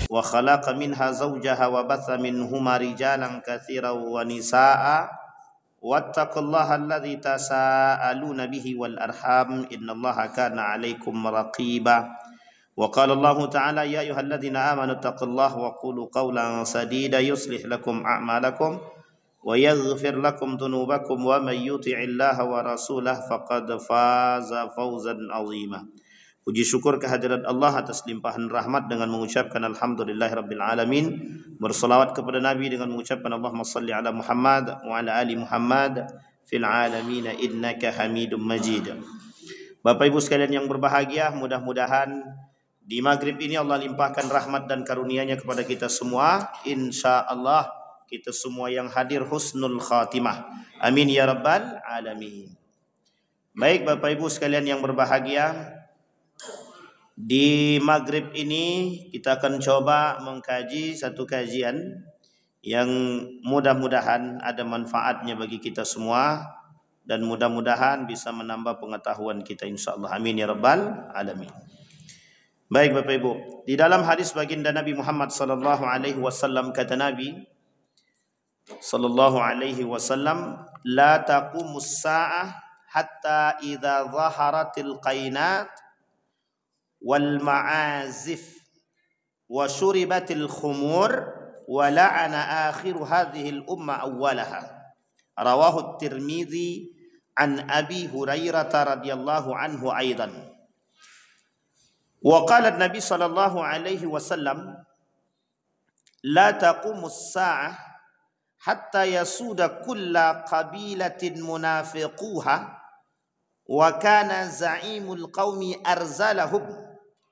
وخلق منها زوجها وبث منهما رجالا كثيرا ونساء واتقوا الله الذي تساءلون به والأرحام إن الله كان عليكم رقيبا وقال الله تعالى يا أيها الذين آمنوا اتقوا الله وقولوا قولا سديدا يصلح لكم أعمالكم ويغفر لكم ذنوبكم ومن يطع الله ورسوله فقد فاز فوزا عظيما. Puji syukur kehadirat Allah atas limpahan rahmat dengan mengucapkan alhamdulillahirabbil alamin. Berselawat kepada Nabi dengan mengucapkan Allahumma salli ala Muhammad wa ala ali Muhammad fil alamin innaka Hamidum Majid. Bapak Ibu sekalian yang berbahagia, mudah-mudahan di maghrib ini Allah limpahkan rahmat dan karunia-Nya kepada kita semua. Insyaallah kita semua yang hadir husnul khatimah. Amin ya rabbal alamin. Baik Bapak Ibu sekalian yang berbahagia, di maghrib ini kita akan coba mengkaji satu kajian yang mudah-mudahan ada manfaatnya bagi kita semua dan mudah-mudahan bisa menambah pengetahuan kita insyaallah. Amin ya rabbal alamin. Baik Bapak Ibu, di dalam hadis baginda Nabi Muhammad sallallahu alaihi wasallam kata Nabi sallallahu alaihi wasallam, la taqumus sa'ah hatta idza zaharatil qainat wal ma'azif wa syuribatil khumur wa la'ana akhiru hadhihi al umma awwalaha. Rawahu at-Tirmidzi an Abi Hurairah radhiyallahu anhu aidan. Wa qala an-nabi sallallahu alaihi wasallam, la taqumus sa'ah hatta yasuda kulla qabilatin munafiquha wa kana za'imul qaumi arzalahum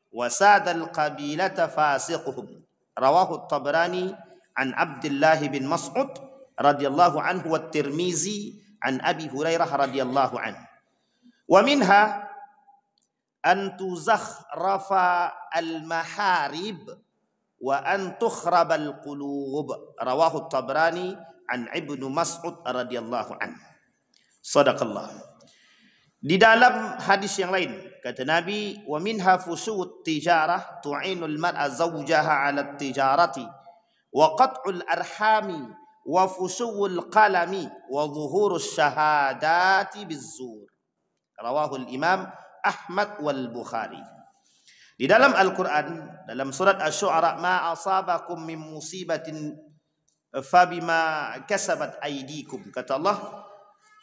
wa sadal qabilata fasiquhum. Rawahu at-Tabrani an Abdullah bin Mas'ud radhiyallahu anhu wa at-Tirmizi an Abi Hurairah radhiyallahu anhu. Wa minha an tuzakhrafa al-maharib wa an tukhrabal qulub. Rawahu at-Tabrani an Ibnu Mas'ud radhiyallahu anhu. Sadaqallah. Di dalam hadis yang lain kata Nabi, wa minha fusuut tijarah tu'inul mar'a zawjaha 'ala tijarati wa qat'ul arhami wa fusuul qalami wa zuhurus syahadati bizzur. Rawahu al-Imam Ahmad wal Bukhari. Di dalam Al-Quran, dalam surat Asy-Syu'ara, ma asabakum min musibatin fabima kasabat aydikum, kata Allah,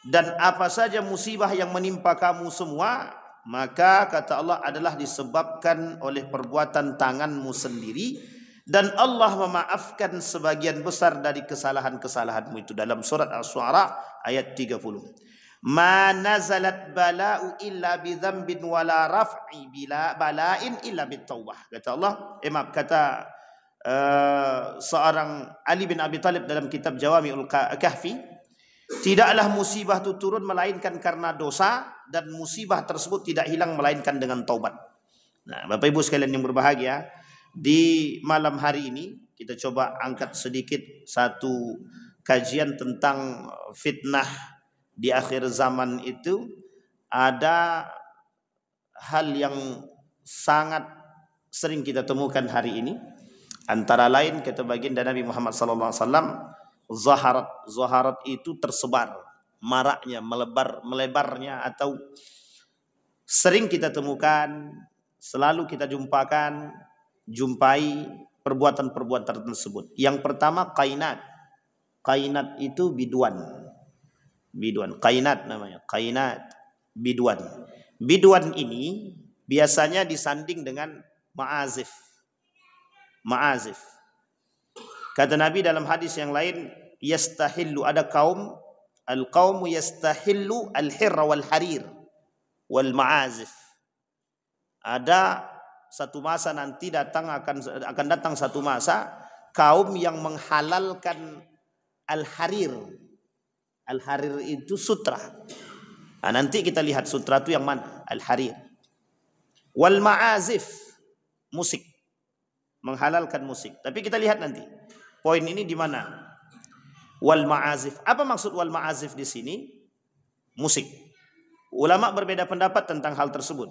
dan apa saja musibah yang menimpa kamu semua, maka kata Allah adalah disebabkan oleh perbuatan tanganmu sendiri, dan Allah memaafkan sebagian besar dari kesalahan-kesalahanmu itu. Dalam surat Asy-Syu'ara ayat 30. Ma nazalat bala'u illa bi dzambin wala raf'i bila bala'in illa bit taubah. Kata Allah, kata seorang Ali bin Abi Thalib dalam kitab Jawami'ul Kahfi, tidaklah musibah itu turun melainkan karena dosa, dan musibah tersebut tidak hilang melainkan dengan taubat. Nah, Bapak Ibu sekalian yang berbahagia, di malam hari ini kita coba angkat sedikit satu kajian tentang fitnah di akhir zaman itu. Ada hal yang sangat sering kita temukan hari ini, antara lain kata baginda Nabi Muhammad sallallahu alaihi wasallam, zaharat itu tersebar, maraknya, melebarnya, atau sering kita temukan, selalu kita jumpai perbuatan-perbuatan tersebut. Yang pertama qainat. Qainat itu biduan. Qainat namanya, qainat, biduan. Biduan ini biasanya disanding dengan ma'azif. Kata Nabi dalam hadis yang lain, yastahillu, ada kaum, al-qaumu yastahillu al-hirra wal harir wal ma'azif. Ada satu masa nanti akan datang satu masa kaum yang menghalalkan al-harir. Al-harir itu sutra. Nah, nanti kita lihat sutra itu yang mana? Al-harir. Wal ma'azif, musik. Menghalalkan musik. Tapi kita lihat nanti. Poin ini di mana? Wal ma'azif. Apa maksud wal ma'azif di sini? Musik. Ulama berbeda pendapat tentang hal tersebut.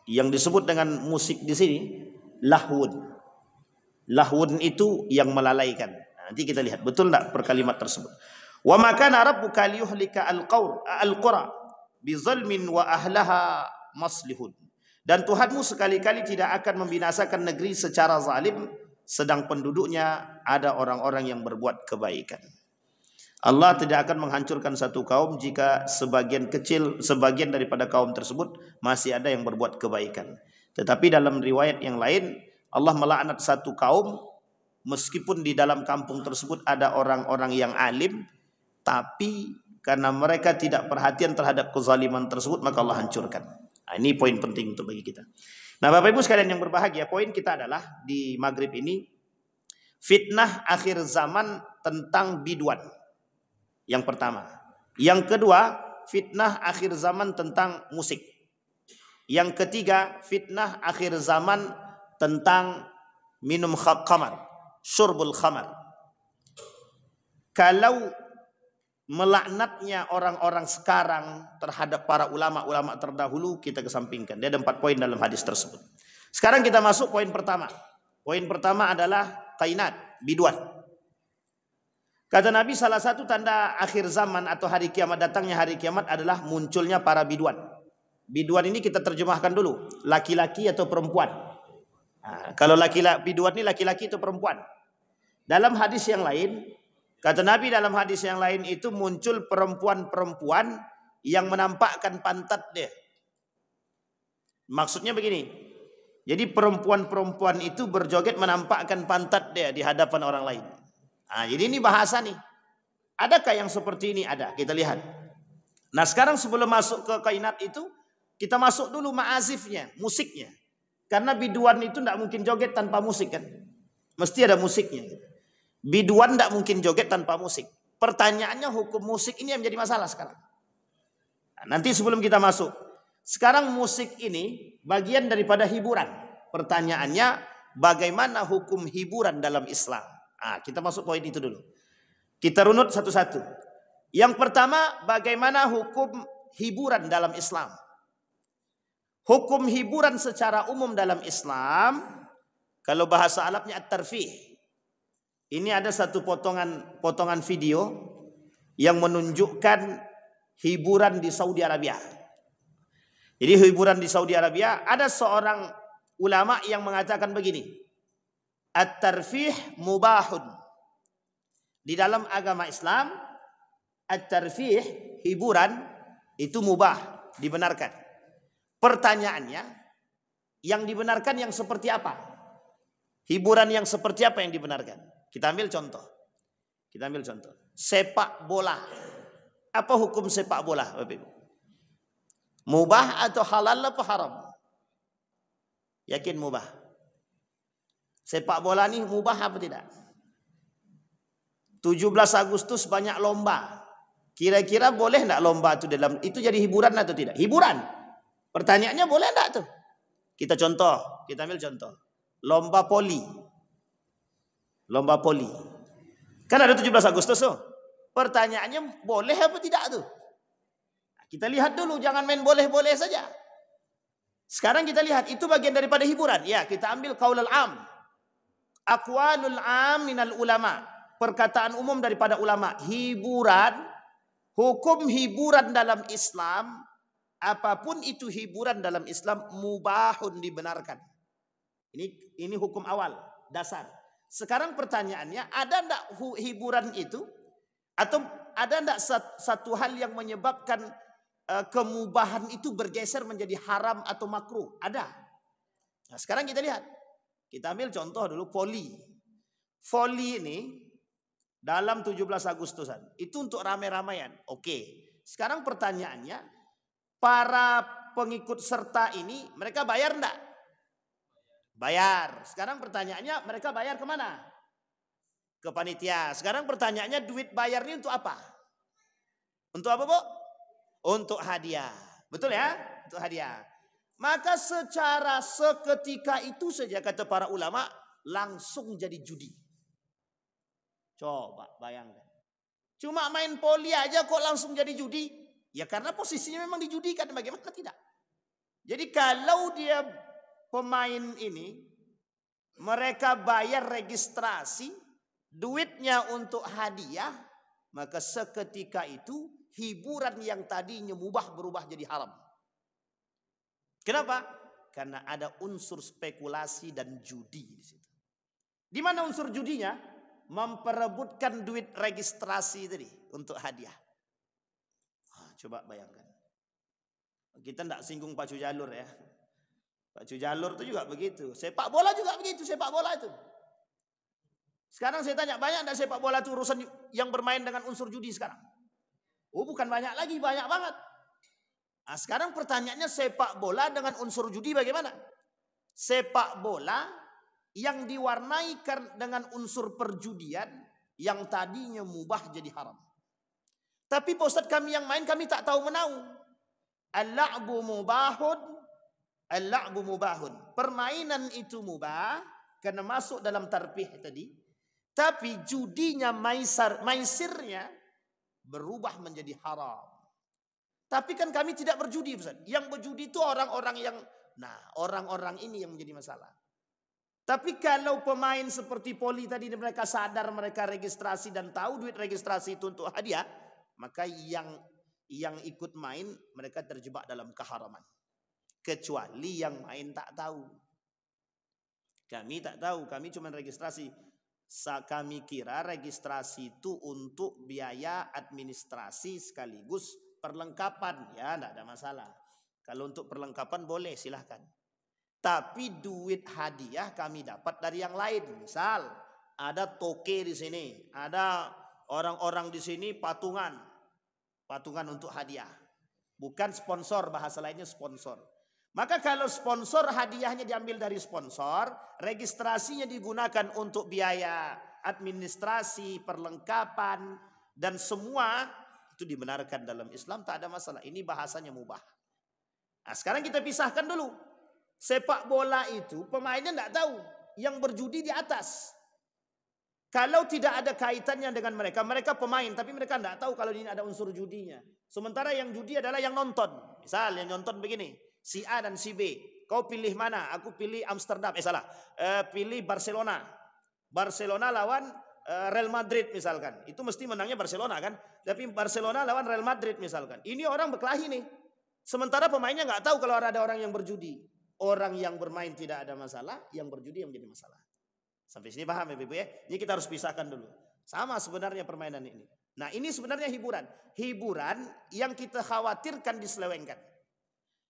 Yang disebut dengan musik di sini lahun. Lahwun itu yang melalaikan. Nanti kita lihat betul enggak perkalimat tersebut. Wa makana rabbuka liyuhlika al-qura bizalmin wa ahlaha maslihun. Dan Tuhanmu sekali-kali tidak akan membinasakan negeri secara zalim sedang penduduknya ada orang-orang yang berbuat kebaikan. Allah tidak akan menghancurkan satu kaum jika sebagian daripada kaum tersebut masih ada yang berbuat kebaikan. Tetapi dalam riwayat yang lain, Allah melaknat satu kaum meskipun di dalam kampung tersebut ada orang-orang yang alim, tapi karena mereka tidak perhatian terhadap kezaliman tersebut maka Allah hancurkan. Nah, ini poin penting untuk bagi kita. Nah, Bapak Ibu sekalian yang berbahagia, poin kita adalah di maghrib ini fitnah akhir zaman tentang biduan. Yang pertama. Yang kedua, fitnah akhir zaman tentang musik. Yang ketiga, fitnah akhir zaman tentang minum khamar, syurbul khamar. Kalau melaknatnya orang-orang sekarang terhadap para ulama-ulama terdahulu kita kesampingkan. Dia ada 4 poin dalam hadis tersebut. Sekarang kita masuk poin pertama. Poin pertama adalah kainat, biduan. Kata Nabi, salah satu tanda akhir zaman atau hari kiamat, datangnya hari kiamat adalah munculnya para biduan. Biduan ini kita terjemahkan dulu, laki-laki atau perempuan. Nah, kalau biduan ini laki-laki atau perempuan. Dalam hadis yang lain, kata Nabi dalam hadis yang lain itu muncul perempuan-perempuan yang menampakkan pantat dia. Maksudnya begini. Jadi perempuan-perempuan itu berjoget menampakkan pantat dia di hadapan orang lain. Nah, jadi ini bahasa nih. Adakah yang seperti ini? Ada. Kita lihat. Nah, sekarang sebelum masuk ke kainat itu, kita masuk dulu ma'azifnya, musiknya. Karena biduan itu tidak mungkin joget tanpa musik kan. Mesti ada musiknya. Biduan tidak mungkin joget tanpa musik. Pertanyaannya hukum musik ini yang menjadi masalah sekarang. Nah, nanti sebelum kita masuk. Sekarang musik ini bagian daripada hiburan. Pertanyaannya bagaimana hukum hiburan dalam Islam? Nah, kita masuk poin itu dulu. Kita runut satu-satu. Yang pertama, bagaimana hukum hiburan dalam Islam? Hukum hiburan secara umum dalam Islam, kalau bahasa Arabnya at-tarfih. Ini ada satu potongan video yang menunjukkan hiburan di Saudi Arabia. Jadi hiburan di Saudi Arabia, ada seorang ulama yang mengatakan begini. At-tarfih mubahun. Di dalam agama Islam, at-tarfih, hiburan, itu mubah, dibenarkan. Pertanyaannya, yang dibenarkan yang seperti apa? Hiburan yang seperti apa yang dibenarkan? Kita ambil contoh. Sepak bola. Apa hukum sepak bola, Bapak Ibu? Mubah atau halal atau haram? Yakin mubah? Sepak bola ini mubah apa tidak? 17 Agustus banyak lomba. Kira-kira boleh enggak lomba itu itu jadi hiburan atau tidak? Hiburan. Pertanyaannya boleh enggak tuh? Kita ambil contoh. Lomba poli. Kan ada 17 Agustus tuh. Pertanyaannya boleh apa tidak tuh? Kita lihat dulu, jangan main boleh-boleh saja. Sekarang kita lihat, itu bagian daripada hiburan. Ya, kita ambil qaulul am. Aqwalul am minal ulama. Perkataan umum daripada ulama. Hukum hiburan dalam Islam, apapun itu hiburan dalam Islam, mubahun, dibenarkan. Ini hukum awal, dasar. Sekarang pertanyaannya, ada enggak hiburan itu? Atau ada enggak satu hal yang menyebabkan kemubahan itu bergeser menjadi haram atau makruh? Ada. Nah, sekarang kita lihat. Kita ambil contoh dulu voli. Voli ini dalam 17 Agustusan. Itu untuk rame-ramean. Oke. Sekarang pertanyaannya, para pengikut serta ini mereka bayar enggak? Bayar. Sekarang pertanyaannya, mereka bayar kemana? Ke panitia. Sekarang pertanyaannya, duit bayar ini untuk apa? Untuk apa, Bu? Untuk hadiah. Betul ya? Untuk hadiah. Maka secara seketika itu saja, kata para ulama, langsung jadi judi. Coba bayangkan. Cuma main poli aja kok langsung jadi judi? Ya karena posisinya memang dijudikan, bagaimana tidak? Jadi kalau dia pemain ini mereka bayar registrasi, duitnya untuk hadiah, maka seketika itu hiburan yang tadinya mubah berubah jadi haram. Kenapa? Karena ada unsur spekulasi dan judi di situ. Di mana unsur judinya? Memperebutkan duit registrasi tadi untuk hadiah. Coba bayangkan. Kita tidak singgung Pacu Jalur ya. Pacu Jalur itu juga begitu. Sepak bola juga begitu, sepak bola itu. Sekarang saya tanya, banyak tidak sepak bola itu urusan yang bermain dengan unsur judi sekarang? Oh, bukan banyak lagi, banyak banget. Nah, sekarang pertanyaannya, sepak bola dengan unsur judi bagaimana? Sepak bola yang diwarnai dengan unsur perjudian yang tadinya mubah jadi haram. Tapi Pak Ustadz, kami yang main kami tak tahu menau. Al-la'bu mubahun. Al-la'bu mubahun. Permainan itu mubah karena masuk dalam tarpih tadi. Tapi judinya, maisirnya berubah menjadi haram. Tapi kan kami tidak berjudi, Ustaz. Yang berjudi itu orang-orang yang, orang-orang ini yang menjadi masalah. Tapi kalau pemain seperti Poli tadi mereka sadar, mereka registrasi dan tahu duit registrasi itu untuk hadiah, maka yang ikut main mereka terjebak dalam keharaman. Kecuali yang main tak tahu. Kami tak tahu, kami cuma registrasi. Kami kira registrasi itu untuk biaya administrasi sekaligus perlengkapan. Ya, tidak ada masalah. Kalau untuk perlengkapan boleh, silahkan. Tapi duit hadiah kami dapat dari yang lain. Misal ada toke di sini, ada orang-orang di sini patungan untuk hadiah. Bukan sponsor, bahasa lainnya sponsor. Maka kalau sponsor hadiahnya diambil dari sponsor, registrasinya digunakan untuk biaya administrasi, perlengkapan, dan semua itu dibenarkan dalam Islam, tak ada masalah. Ini bahasanya mubah. Nah, sekarang kita pisahkan dulu. Sepak bola itu pemainnya tidak tahu, yang berjudi di atas. Kalau tidak ada kaitannya dengan mereka, mereka pemain, tapi mereka tidak tahu kalau ini ada unsur judinya. Sementara yang judi adalah yang nonton. Misal yang nonton begini, si A dan si B. Kau pilih mana? Aku pilih Amsterdam. Pilih Barcelona. Barcelona lawan Real Madrid misalkan. Itu mesti menangnya Barcelona kan? Tapi Barcelona lawan Real Madrid misalkan. Ini orang berkelahi nih. Sementara pemainnya nggak tahu kalau ada orang yang berjudi. Orang yang bermain tidak ada masalah, yang berjudi yang menjadi masalah. Sampai sini paham ya Ibu ya? Ini kita harus pisahkan dulu. Sama sebenarnya permainan ini. Nah, ini sebenarnya hiburan. Hiburan yang kita khawatirkan diselewengkan.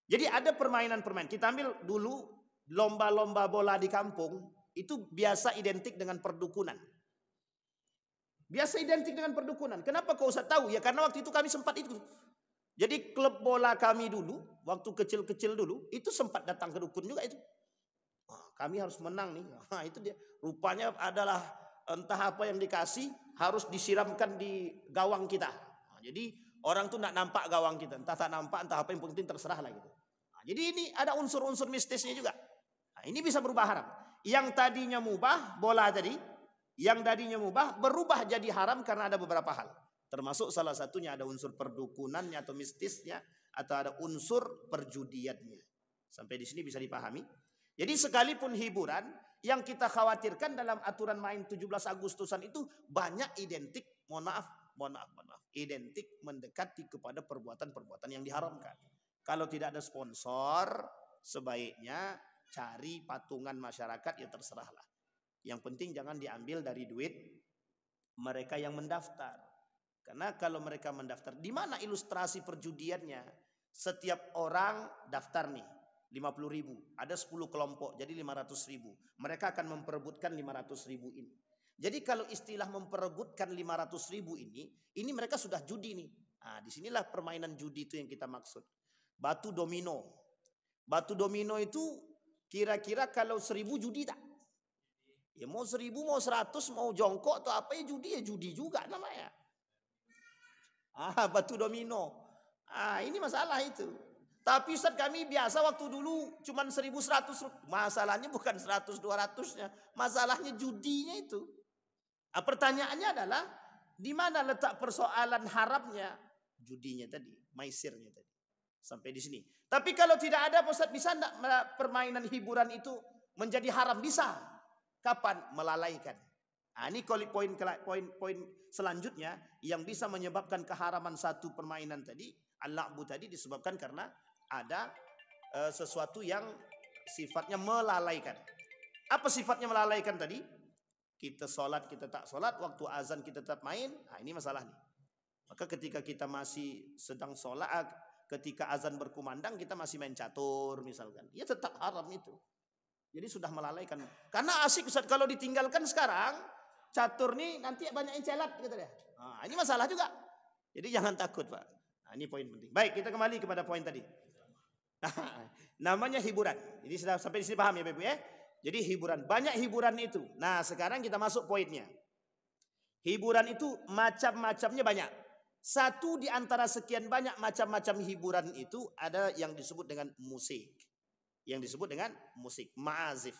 Jadi ada permainan-permainan. Kita ambil dulu lomba-lomba bola di kampung. Itu biasa identik dengan perdukunan. Biasa identik dengan perdukunan. Kenapa kau usah tahu? Ya karena waktu itu kami sempat itu. Jadi klub bola kami dulu, waktu kecil-kecil dulu, itu sempat datang ke dukun juga itu. Kami harus menang nih. Itu dia. Rupanya adalah entah apa yang dikasih harus disiramkan di gawang kita. Jadi orang tuh nak nampak gawang kita, entah tak nampak, entah apa yang penting terserah lah gitu. Jadi ini ada unsur-unsur mistisnya juga. Ini bisa berubah haram. Yang tadinya mubah bola tadi, yang tadinya mubah berubah jadi haram karena ada beberapa hal. Termasuk salah satunya ada unsur perdukunannya atau mistisnya, atau ada unsur perjudiannya. Sampai di sini bisa dipahami. Jadi sekalipun hiburan yang kita khawatirkan dalam aturan main 17 Agustusan itu banyak identik, mohon maaf, identik mendekati kepada perbuatan-perbuatan yang diharamkan. Kalau tidak ada sponsor, sebaiknya cari patungan masyarakat, ya terserahlah. Yang penting jangan diambil dari duit mereka yang mendaftar. Karena kalau mereka mendaftar, di mana ilustrasi perjudiannya? Setiap orang daftar nih, 50.000. Ada 10 kelompok, jadi 500.000. Mereka akan memperebutkan 500.000 ini. Jadi kalau istilah memperebutkan 500.000 ini mereka sudah judi nih. Nah, disinilah permainan judi itu yang kita maksud. Batu domino. Batu domino itu kira-kira kalau 1.000 judi tak? Ya mau 1.000, mau 100, mau jongkok atau apa ya judi juga namanya. Batu domino. Ini masalah itu. Tapi Ustaz kami biasa waktu dulu cuman 1.100. Masalahnya bukan 100-200-nya. Masalahnya judinya itu. Pertanyaannya adalah di mana letak persoalan haramnya? Judinya tadi, maisirnya tadi. Sampai di sini. Tapi kalau tidak ada Ustaz, bisa enggak permainan hiburan itu menjadi haram? Bisa. Kapan? Melalaikan. Nah, ini poin selanjutnya yang bisa menyebabkan keharaman satu permainan tadi, al-la'bu tadi, disebabkan karena ada sesuatu yang sifatnya melalaikan. Apa sifatnya melalaikan tadi? Kita sholat, kita tak sholat, waktu azan kita tetap main. Nah, ini masalah nih. Maka ketika kita masih sedang sholat, ketika azan berkumandang kita masih main catur misalkan, ya tetap haram itu. Jadi sudah melalaikan. Karena asik Ustaz, kalau ditinggalkan sekarang catur nih nanti banyak yang celat gitu deh. Nah, ini masalah juga. Jadi jangan takut Pak. Nah, ini poin penting. Baik, kita kembali kepada poin tadi. Nah, namanya hiburan. Jadi sudah sampai di sini paham ya Bapak ya? Jadi hiburan, banyak hiburan itu. Nah, sekarang kita masuk poinnya. Hiburan itu macam-macamnya banyak. Satu di antara sekian banyak macam-macam hiburan itu ada yang disebut dengan musik. Yang disebut dengan musik, ma'azif.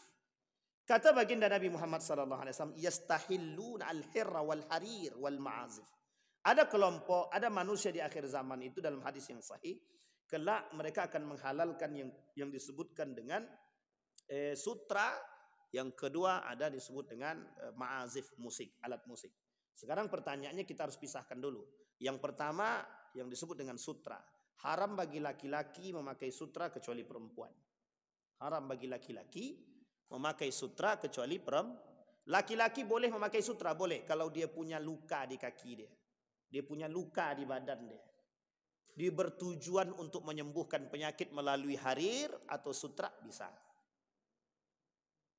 Kata baginda Nabi Muhammad SAW, yastahillun al-hirra wal harir wal ma'azif. Ada kelompok, ada manusia di akhir zaman itu dalam hadis yang sahih, kelak mereka akan menghalalkan yang disebutkan dengan sutra. Yang kedua ada disebut dengan ma'azif, musik, alat musik. Sekarang pertanyaannya kita harus pisahkan dulu. Yang pertama yang disebut dengan sutra. Haram bagi laki-laki memakai sutra kecuali perempuan. Haram bagi laki-laki memakai sutra kecuali perempuan. Laki-laki boleh memakai sutra, boleh kalau dia punya luka di kaki dia. Dia punya luka di badan dia. Dia bertujuan untuk menyembuhkan penyakit melalui harir atau sutra, bisa.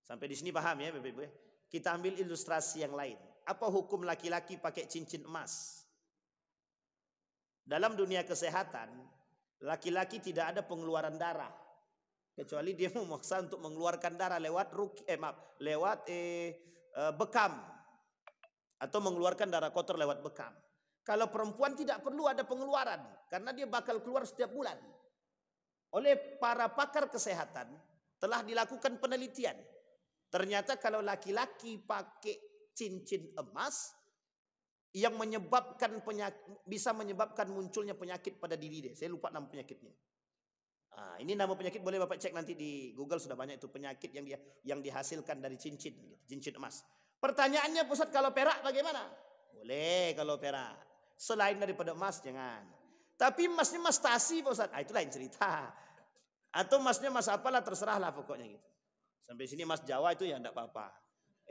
Sampai di sini paham ya Bapak Ibu? Kita ambil ilustrasi yang lain. Apa hukum laki-laki pakai cincin emas? Dalam dunia kesehatan, laki-laki tidak ada pengeluaran darah. Kecuali dia memaksa untuk mengeluarkan darah lewat bekam. Atau mengeluarkan darah kotor lewat bekam. Kalau perempuan tidak perlu ada pengeluaran. Karena dia bakal keluar setiap bulan. Oleh para pakar kesehatan telah dilakukan penelitian. Ternyata kalau laki-laki pakai cincin emas yang bisa menyebabkan munculnya penyakit pada diri dia. Saya lupa nama penyakitnya. Nah, ini nama penyakit boleh Bapak cek nanti di Google, sudah banyak itu penyakit yang dihasilkan dari cincin, gitu, cincin emas. Pertanyaannya Ustaz, kalau perak bagaimana? Boleh kalau perak. Selain daripada emas jangan. Tapi emasnya emas tasi Ustaz. Itu lain cerita. Atau emasnya emas apalah, terserahlah pokoknya gitu. Sampai sini emas Jawa itu ya enggak apa-apa.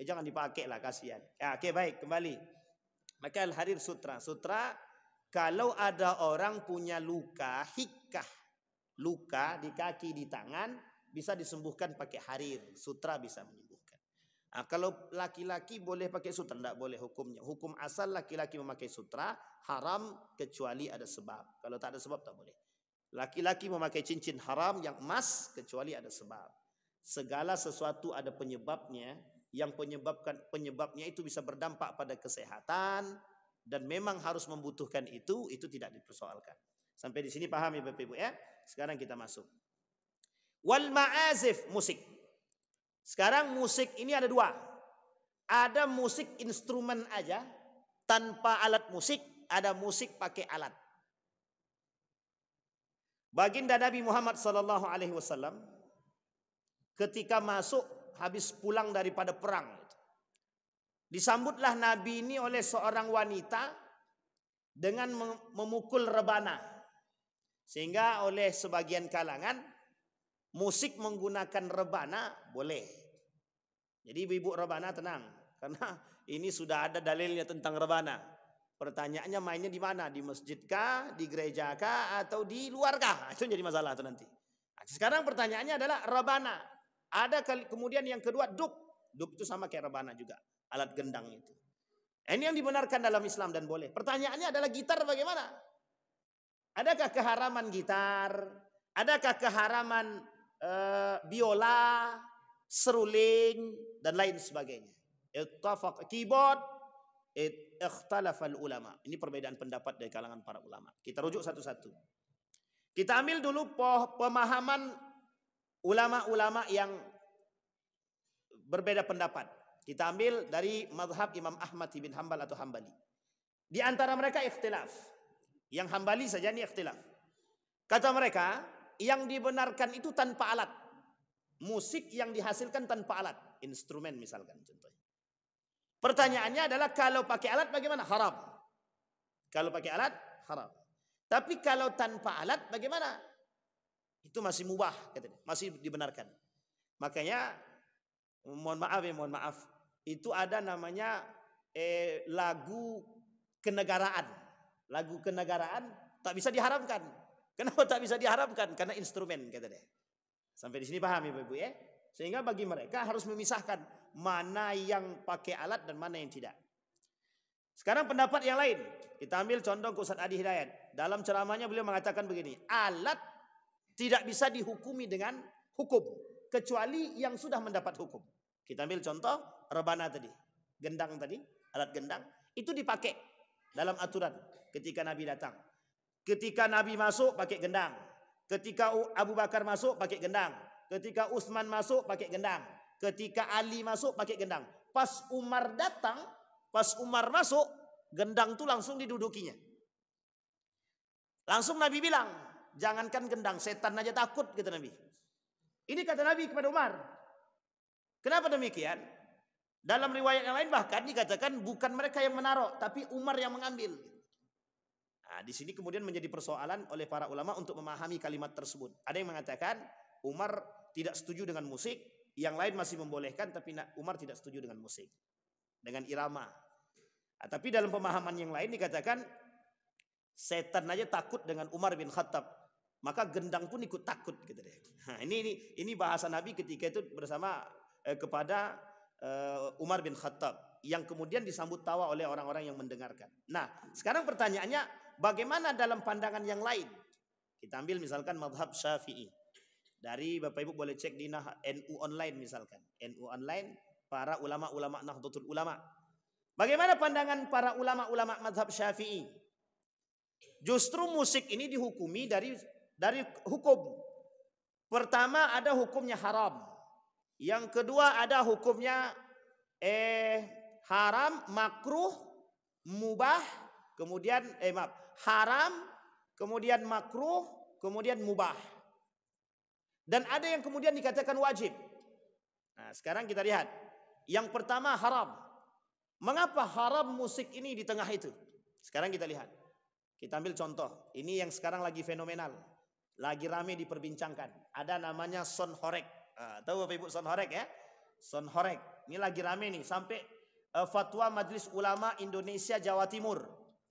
Jangan dipakai lah, kasihan. Ya, oke, baik, kembali. Maka al-harir sutra. Sutra kalau ada orang punya luka hikkah, luka di kaki, di tangan, bisa disembuhkan pakai harir. Sutra bisa menyembuhkan. Nah, kalau laki-laki boleh pakai sutra, enggak boleh hukumnya. Hukum asal laki-laki memakai sutra haram kecuali ada sebab. Kalau tak ada sebab tak boleh. Laki-laki memakai cincin haram yang emas kecuali ada sebab. Segala sesuatu ada penyebabnya, yang penyebabnya itu bisa berdampak pada kesehatan dan memang harus membutuhkan itu tidak dipersoalkan. Sampai di sini paham ya Bapak Ibu ya? Sekarang kita masuk. Wal ma'azif, musik. Sekarang musik ini ada dua. Ada musik instrumen aja tanpa alat musik, ada musik pakai alat. Baginda Nabi Muhammad SAW ketika masuk habis pulang daripada perang, disambutlah Nabi ini oleh seorang wanita dengan memukul rebana. Sehingga oleh sebagian kalangan musik menggunakan rebana boleh. Jadi ibu-ibu rebana tenang, karena ini sudah ada dalilnya tentang rebana. Pertanyaannya mainnya di mana? Di masjid kah, di gereja kah, atau di luar kah? Itu jadi masalah itu nanti. Nah, sekarang pertanyaannya adalah rebana. Ada kemudian yang kedua dub. Dub itu sama kayak rebana juga, alat gendang itu. Ini yang dibenarkan dalam Islam dan boleh. Pertanyaannya adalah gitar bagaimana? Adakah keharaman gitar? Adakah keharaman biola, seruling dan lain sebagainya? Ittafaq keyboard, ikhtalafal ulama. Ini perbedaan pendapat dari kalangan para ulama. Kita rujuk satu-satu. Kita ambil dulu pemahaman ulama-ulama yang berbeda pendapat. Kita ambil dari mazhab Imam Ahmad bin Hanbal atau Hambali. Di antara mereka ikhtilaf. Yang Hambali saja ini ikhtilaf. Kata mereka, yang dibenarkan itu tanpa alat. Musik yang dihasilkan tanpa alat. instrumen misalkan contohnya. Pertanyaannya adalah kalau pakai alat bagaimana? Haram. Kalau pakai alat haram. Tapi kalau tanpa alat bagaimana? Itu masih mubah katanya, masih dibenarkan. Makanya mohon maaf, itu ada namanya lagu kenegaraan. Lagu kenegaraan tak bisa diharamkan. Kenapa tak bisa diharamkan? Karena instrumen kata dia. Sampai di sini paham Ibu ya? Sehingga bagi mereka harus memisahkan mana yang pakai alat dan mana yang tidak. Sekarang pendapat yang lain. Kita ambil contoh Ustaz Adi Hidayat. Dalam ceramahnya beliau mengatakan begini. Alat tidak bisa dihukumi dengan hukum. Kecuali yang sudah mendapat hukum. Kita ambil contoh rebana tadi. Gendang tadi. Alat gendang. Itu dipakai dalam aturan ketika Nabi datang. Ketika Nabi masuk pakai gendang. Ketika Abu Bakar masuk pakai gendang. Ketika Utsman masuk pakai gendang. Ketika Ali masuk pakai gendang. Pas Umar datang, pas Umar masuk, gendang itu langsung didudukinya. Langsung Nabi bilang, jangankan gendang, setan aja takut kata Nabi. Ini kata Nabi kepada Umar. Kenapa demikian? Dalam riwayat yang lain bahkan dikatakan bukan mereka yang menaruh, tapi Umar yang mengambil. Nah, di sini kemudian menjadi persoalan oleh para ulama untuk memahami kalimat tersebut. Ada yang mengatakan Umar tidak setuju dengan musik, yang lain masih membolehkan, tapi Umar tidak setuju dengan musik, dengan irama. Nah, tapi dalam pemahaman yang lain dikatakan setan aja takut dengan Umar bin Khattab, maka gendang pun ikut takut gitu deh. Nah, ini bahasa Nabi ketika itu bersama kepada Umar bin Khattab yang kemudian disambut tawa oleh orang-orang yang mendengarkan. Nah, sekarang pertanyaannya bagaimana dalam pandangan yang lain? Kita ambil misalkan mazhab Syafi'i. Dari Bapak Ibu boleh cek di NU online misalkan. NU online para ulama-ulama Nahdlatul Ulama. Bagaimana pandangan para ulama-ulama mazhab Syafi'i? Justru musik ini dihukumi dari hukum. Pertama ada hukumnya haram. Yang kedua ada hukumnya haram, makruh, mubah, kemudian haram, kemudian makruh, kemudian mubah. Dan ada yang kemudian dikatakan wajib. Nah, sekarang kita lihat. Yang pertama haram. Mengapa haram musik ini di tengah itu? Sekarang kita lihat. Kita ambil contoh. Ini yang sekarang lagi fenomenal. Lagi rame diperbincangkan. Ada namanya son horek. Tahu Bapak Ibu son horek ya? Son horek. Ini lagi rame nih. Sampai fatwa Majelis Ulama Indonesia Jawa Timur.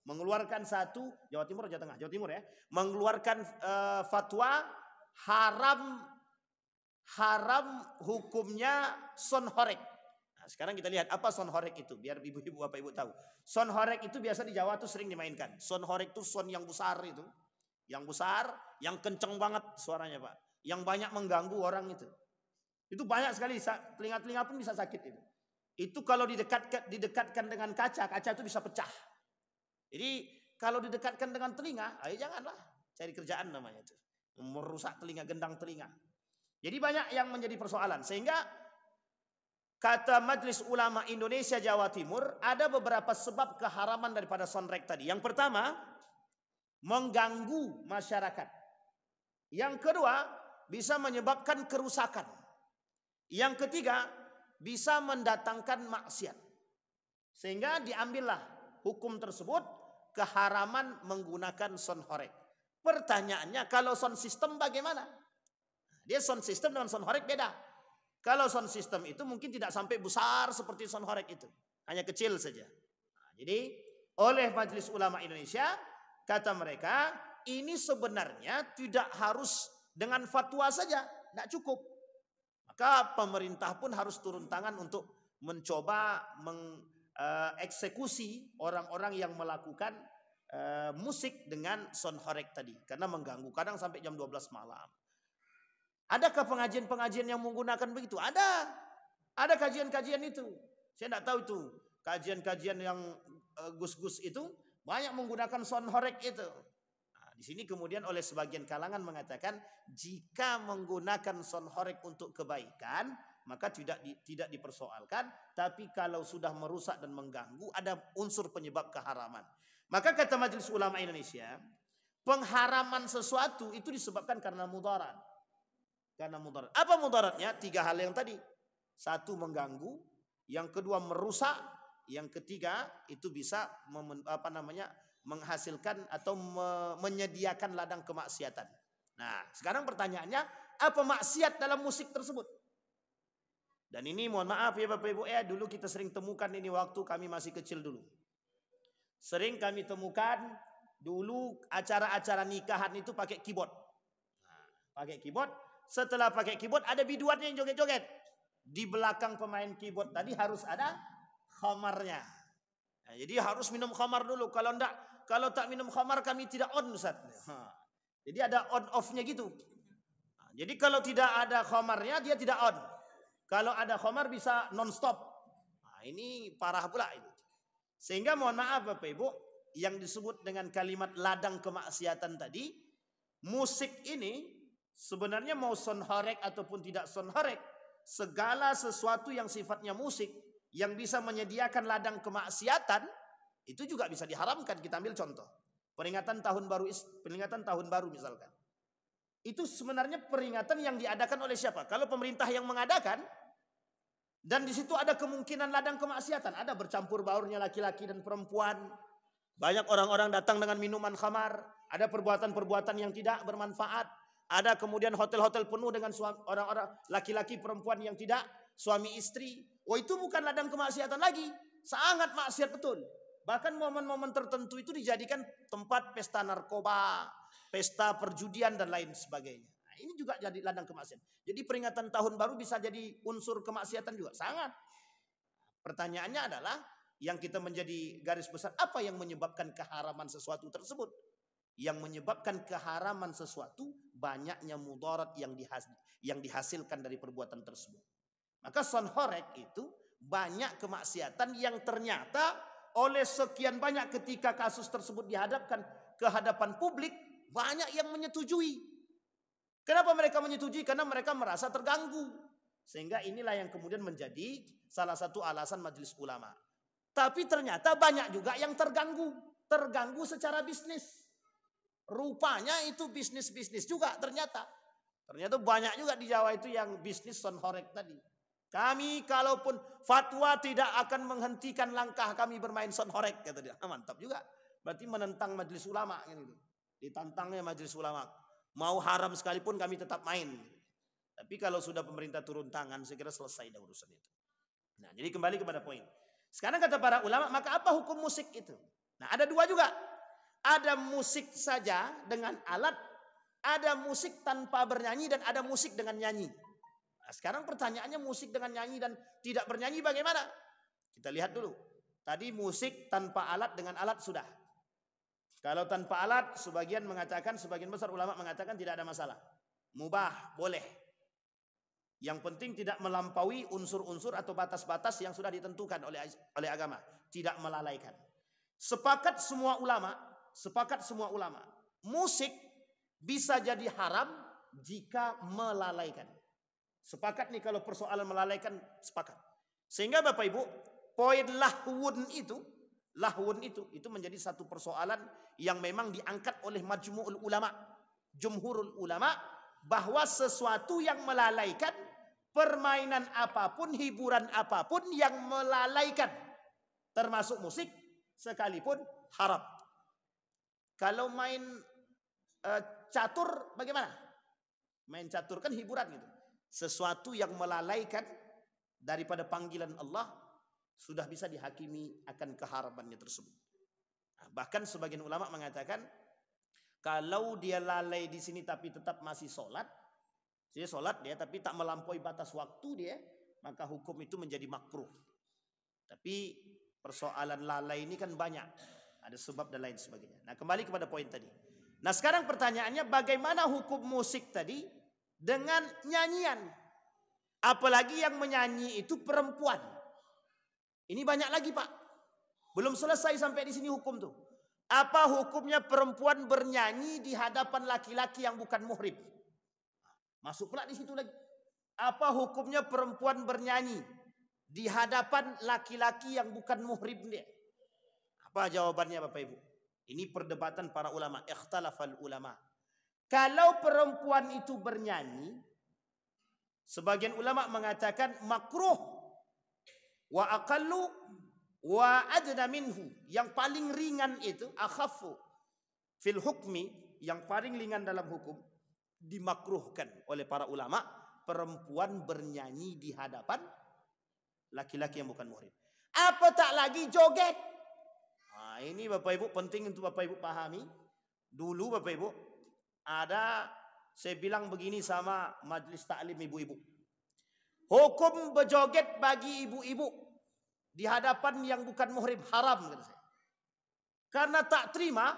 Mengeluarkan satu. Jawa Timur, Jawa Tengah. Jawa Timur ya. Mengeluarkan fatwa haram hukumnya son horek. Nah, sekarang kita lihat apa son horek itu biar ibu-ibu bapak ibu tahu. Son horek itu biasa di Jawa tuh sering dimainkan. Son horek itu son yang besar itu. Yang besar, yang kenceng banget suaranya Pak. Yang banyak mengganggu orang itu. Itu banyak sekali, telinga-telinga pun bisa sakit itu. Itu kalau didekatkan dengan kaca itu bisa pecah. Jadi kalau didekatkan dengan telinga, ayo janganlah, cari kerjaan namanya itu. Merusak telinga, gendang telinga. Jadi banyak yang menjadi persoalan. Sehingga kata Majelis Ulama Indonesia Jawa Timur ada beberapa sebab keharaman daripada soundtrack tadi. Yang pertama, mengganggu masyarakat. Yang kedua, bisa menyebabkan kerusakan. Yang ketiga, bisa mendatangkan maksiat. Sehingga diambillah hukum tersebut keharaman menggunakan sound horek. Pertanyaannya kalau sound system bagaimana? Dia sound system dengan sound horek beda. Kalau sound system itu mungkin tidak sampai besar seperti sound horek itu. Hanya kecil saja. Nah, jadi oleh Majelis Ulama Indonesia, kata mereka ini sebenarnya tidak harus dengan fatwa saja. Tidak cukup. Maka pemerintah pun harus turun tangan untuk mencoba mengeksekusi orang-orang yang melakukan musik dengan sound horek tadi. Karena mengganggu. Kadang sampai jam 12 malam. Adakah pengajian-pengajian yang menggunakan begitu? Ada. Ada kajian-kajian itu. Saya tidak tahu itu. Kajian-kajian yang gus-gus itu banyak menggunakan sound horek itu. Nah, di sini kemudian oleh sebagian kalangan mengatakan jika menggunakan sound horek untuk kebaikan maka tidak dipersoalkan. Tapi kalau sudah merusak dan mengganggu ada unsur penyebab keharaman. Maka kata Majelis Ulama Indonesia, pengharaman sesuatu itu disebabkan karena mudarat. Karena mudarat. Apa mudaratnya? 3 hal yang tadi. Satu, mengganggu, yang kedua merusak, yang ketiga itu bisa menghasilkan atau menyediakan ladang kemaksiatan. Nah, sekarang pertanyaannya, apa maksiat dalam musik tersebut? Dan ini mohon maaf ya Bapak Ibu ya, dulu kita sering temukan ini waktu kami masih kecil dulu. Sering kami temukan dulu acara-acara nikahan itu pakai keyboard. Nah, pakai keyboard, setelah pakai keyboard ada biduannya yang joget-joget. Di belakang pemain keyboard tadi harus ada khamarnya. Nah, jadi harus minum khamar dulu. Kalau tak minum khamar kami tidak on, Ustaz. Nah, jadi ada on off-nya gitu. Nah, jadi kalau tidak ada khamarnya dia tidak on. Kalau ada khamar bisa non stop. Nah, ini parah pula itu. Sehingga mohon maaf Bapak Ibu, yang disebut dengan kalimat ladang kemaksiatan tadi, musik ini sebenarnya mau sonhorek ataupun tidak sonhorek, segala sesuatu yang sifatnya musik yang bisa menyediakan ladang kemaksiatan itu juga bisa diharamkan. Kita ambil contoh peringatan tahun baru misalkan, itu sebenarnya peringatan yang diadakan oleh siapa? Kalau pemerintah yang mengadakan, dan di situ ada kemungkinan ladang kemaksiatan, ada bercampur baurnya laki-laki dan perempuan, banyak orang-orang datang dengan minuman khamar, ada perbuatan-perbuatan yang tidak bermanfaat, ada kemudian hotel-hotel penuh dengan orang-orang laki-laki perempuan yang tidak suami istri. Oh, itu bukan ladang kemaksiatan lagi, sangat maksiat betul. Bahkan momen-momen tertentu itu dijadikan tempat pesta narkoba, pesta perjudian dan lain sebagainya. Nah, ini juga jadi ladang kemaksiatan. Jadi peringatan tahun baru bisa jadi unsur kemaksiatan juga, sangat. Pertanyaannya adalah yang kita menjadi garis besar, apa yang menyebabkan keharaman sesuatu tersebut? Yang menyebabkan keharaman sesuatu banyaknya mudarat yang dihasilkan dari perbuatan tersebut. Maka sonhorek itu banyak kemaksiatan yang ternyata oleh sekian banyak ketika kasus tersebut dihadapkan ke hadapan publik, banyak yang menyetujui. Kenapa mereka menyetujui? Karena mereka merasa terganggu. Sehingga inilah yang kemudian menjadi salah satu alasan majelis ulama. Tapi ternyata banyak juga yang terganggu. Terganggu secara bisnis. Rupanya itu bisnis-bisnis juga ternyata. Ternyata banyak juga di Jawa itu yang bisnis sonhorek tadi. Kami kalaupun fatwa tidak akan menghentikan langkah kami bermain sonhorek, kata dia. Mantap juga. Berarti menentang majelis ulama gitu. Ditantangnya majelis ulama. Mau haram sekalipun kami tetap main. Tapi kalau sudah pemerintah turun tangan, saya kira selesai dah urusan itu. Nah, jadi kembali kepada poin. Sekarang kata para ulama, maka apa hukum musik itu? Nah, ada dua juga. Ada musik saja dengan alat, ada musik tanpa bernyanyi, dan ada musik dengan nyanyi. Nah, sekarang pertanyaannya musik dengan nyanyi dan tidak bernyanyi bagaimana? Kita lihat dulu. Tadi musik tanpa alat dengan alat sudah. Kalau tanpa alat, sebagian besar ulama mengatakan tidak ada masalah. Mubah, boleh. Yang penting tidak melampaui unsur-unsur atau batas-batas yang sudah ditentukan oleh agama. Tidak melalaikan. Sepakat semua ulama, musik bisa jadi haram jika melalaikan. Sepakat nih kalau persoalan melalaikan, sepakat. Sehingga Bapak Ibu, poin lahwun itu menjadi satu persoalan yang memang diangkat oleh majmu'ul ulama, jumhurul ulama, bahwa sesuatu yang melalaikan, permainan apapun, hiburan apapun yang melalaikan, termasuk musik sekalipun, haram. Kalau main catur bagaimana? Main catur kan hiburan gitu. Sesuatu yang melalaikan daripada panggilan Allah sudah bisa dihakimi akan keharamannya tersebut. Nah, bahkan sebagian ulama mengatakan kalau dia lalai di sini tapi tetap masih sholat dia tapi tak melampaui batas waktu dia, maka hukum itu menjadi makruh. Tapi persoalan lalai ini kan banyak, ada sebab dan lain sebagainya. Nah, kembali kepada poin tadi. Nah, sekarang pertanyaannya, bagaimana hukum musik tadi dengan nyanyian? Apalagi yang menyanyi itu perempuan. Ini banyak lagi, Pak. Belum selesai sampai di sini hukum tuh. Apa hukumnya perempuan bernyanyi di hadapan laki-laki yang bukan muhrim? Masuk pula di situ lagi. Apa hukumnya perempuan bernyanyi di hadapan laki-laki yang bukan muhrim dia? Apa jawabannya Bapak Ibu? Ini perdebatan para ulama, ikhtalafal ulama. Kalau perempuan itu bernyanyi, Sebagian ulama mengatakan makruh wa aqallu wa adna minhu. Yang paling ringan itu akhafu fil hukmi, yang paling ringan dalam hukum, dimakruhkan oleh para ulama perempuan bernyanyi di hadapan laki-laki yang bukan muhrim. Apa tak lagi joget. Nah, ini Bapak Ibu penting untuk Bapak Ibu pahami. Dulu Bapak Ibu ada, saya bilang begini sama majelis taklim ibu-ibu. Hukum berjoget bagi ibu-ibu di hadapan yang bukan muhrim haram, kata saya. Karena tak terima